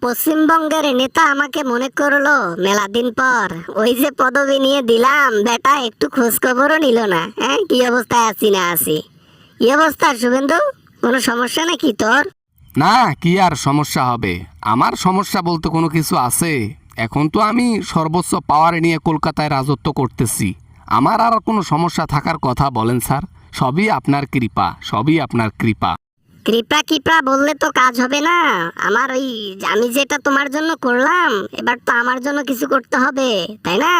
পশ্চিমবঙ্গের নেতা আমাকে মনে করলো মেলা দিন পর। ওই যে পদবি নিয়ে দিলাম, বেটা একটু খোঁজ খবরও নিল না। হ্যাঁ, কি অবস্থায় আছি না আছি। কি অবস্থা শুভেন্দু? কোনো সমস্যা নাকি তোর? না, কি আর সমস্যা হবে? আমার সমস্যা বলতে কোনো কিছু আছে? এখন তো আমি সর্বোচ্চ পাওয়ার নিয়ে কলকাতায় রাজত্ব করতেছি। আমার আর কোনো সমস্যা থাকার কথা বলেন স্যার? সবই আপনার কৃপা, সবই আপনার কৃপা। কৃপা কৃপা বললে তো কাজ হবে না। আমার ওই আমি যেটা তোমার জন্য করলাম, এবার তো আমার জন্য কিছু করতে হবে, তাই না?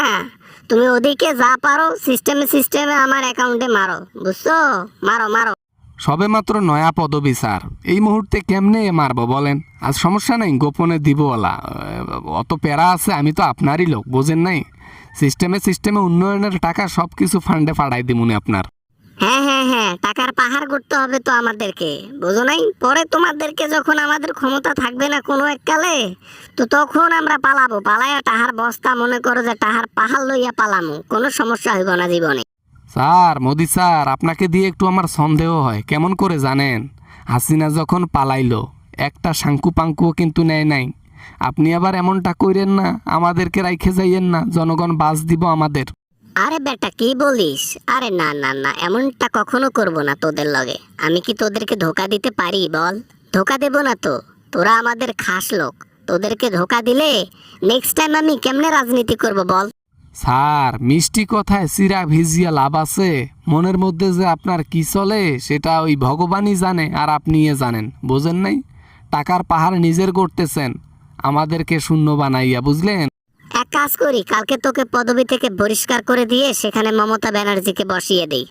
তুমি ওদিকে যা পারো সিস্টেমে সিস্টেমে আমার অ্যাকাউন্টে মারো, বুঝছো? মারো মারো। সবেমাত্র নয়া পদবী স্যার, এই মুহূর্তে কেমনে মারবো বলেন? আজ সমস্যা নেই, গোপনে দিবওয়ালা। অত প্যারা আছে, আমি তো আপনারই লোক, বোঝেন নাই? সিস্টেমে সিস্টেমে উন্নয়নের টাকা সব কিছু ফান্ডে ফাড়াই দিমুনি আপনার। হ্যাঁ হ্যাঁ হ্যাঁ, টাকার পাহাড় করতে হবে তো আমাদেরকে, বুঝো নাই? পরে তোমাদেরকে যখন আমাদের ক্ষমতা থাকবে না কোনো এককালে, তো তখন আমরা পালাবো, পালাইয়া টাহার বস্তা মনে করো যে টাহার পাহাড় লইয়া পালামু, কোনো সমস্যা হইব না জীবনে। স্যার, মোদি স্যার, আপনাকে দিয়ে একটু আমার সন্দেহ হয়। কেমন করে জানেন? হাসিনা যখন পালাইলো, একটা শাঙ্কু পাঙ্কুও কিন্তু নেয় নাই। আপনি আবার এমনটা কইরেন না, আমাদেরকে রাইখে যাইয়েন না, জনগণ বাস দিব আমাদের। আরে বেটা কি বলিস? আরে না না না, এমনটা কখনো করব না তোদের লগে। আমি কি তোদেরকে ধোকা দিতে পারি বল? ধোকা দেব না তো। তোরা আমাদের খাস লোক, তোদেরকে ধোকা দিলে নেক্সট টাইম আমি কেমনে রাজনীতি করব বল? স্যার, মিষ্টি কথায় চিরা ভিজিয়া লাভ আছে? মনের মধ্যে যে আপনার কি চলে সেটা ওই ভগবানই জানে, আর আপনিও জানেন, বোঝেন নাই? টাকার পাহাড় নিজের করতেছেন, আমাদেরকে শূন্য বানাইয়া, বুঝলেন? এক কাজ করি, কালকে তোকে পদবি থেকে বহিষ্কার করে দিয়ে সেখানে মমতা ব্যানার্জিকে বসিয়ে দেই।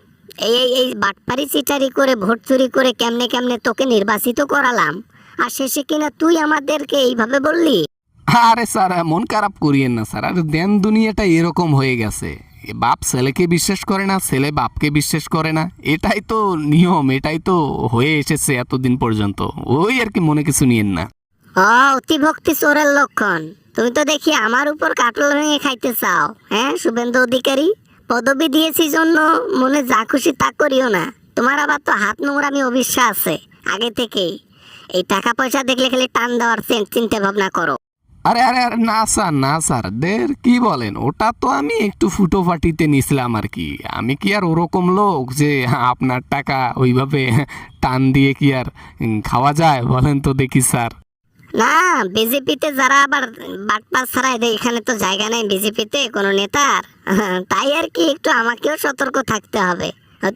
এই বাটপারি চিটারি করে ভোট চুরি করে কেমনে কেমনে তোকে নির্বাচিত করালাম, আর শেষে কিনা তুই আমাদেরকে এইভাবে বললি। আরে স্যার, মন খারাপ করিয়েন না স্যার। আর দেন দুনিয়াটা এরকম হয়ে গেছে, বাপ ছেলেকে বিশ্বাস করে না, ছেলে বাপকে বিশ্বাস করে না। এটাই তো নিয়ম, এটাই তো হয়ে এসেছে এতদিন পর্যন্ত। ওই আর কি, মনে কিছু নিয়েন না। অতিভক্তি চোরের লক্ষণ। তুমি তো দেখি আমার উপর কাটল ভেঙে খাইতে চাও। হ্যাঁ শুভেন্দু অধিকারী, পদবি দিয়েছি জন্য মনে যা খুশি তা করিও না। তোমার আবার তো হাত নোংরামি অবিশ্বাস আছে আগে থেকেই। এই টাকা পয়সা দেখলে খালি টান দেওয়ার চিন্তা ভাবনা করো। আরে আরে আরে, না স্যার, না স্যার, দের কি বলেন? ওটা তো আমি একটু ফুটোফাটিতে নিছিলাম আর কি। আমি কি আর ওরকম লোক যে আপনার টাকা ওইভাবে টান দিয়ে কি আর খাওয়া যায় বলেন তো দেখি স্যার? না, বিজেপিতে যারা আবার বাটপার ছাড়াই দেয়, এখানে তো জায়গা নাই বিজেপিতে কোনো নেতার। তাই আর কি একটু আমাকেও সতর্ক থাকতে হবে।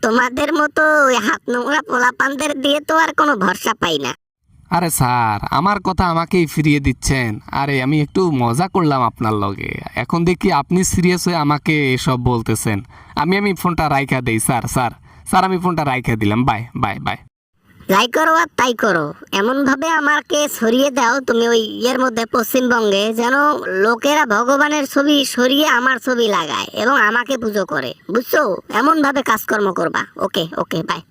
তোমাদের মতো ওই হাত নোংরা পোলাপানদের দিয়ে তো আর কোনো ভরসা পাই না। আরে স্যার, আমার কথা আমাকেই ফিরিয়ে দিচ্ছেন? আরে আমি একটু মজা করলাম আপনার লগে, এখন দেখি আপনি সিরিয়াস হয়ে আমাকে এসব বলতেছেন। আমি ফোনটা রাইখা দেই স্যার। স্যার স্যার, আমি ফোনটা রাইখা দিলাম। Bye bye bye. যাই করো আর তাই করো, এমন ভাবে আমাকে সরিয়ে দাও তুমি ওই ইয়ের মধ্যে পশ্চিমবঙ্গে, যেন লোকেরা ভগবানের ছবি সরিয়ে আমার ছবি লাগায় এবং আমাকে পুজো করে, বুঝছো? এমন ভাবে কাজকর্ম করবা। ওকে ওকে, বাই।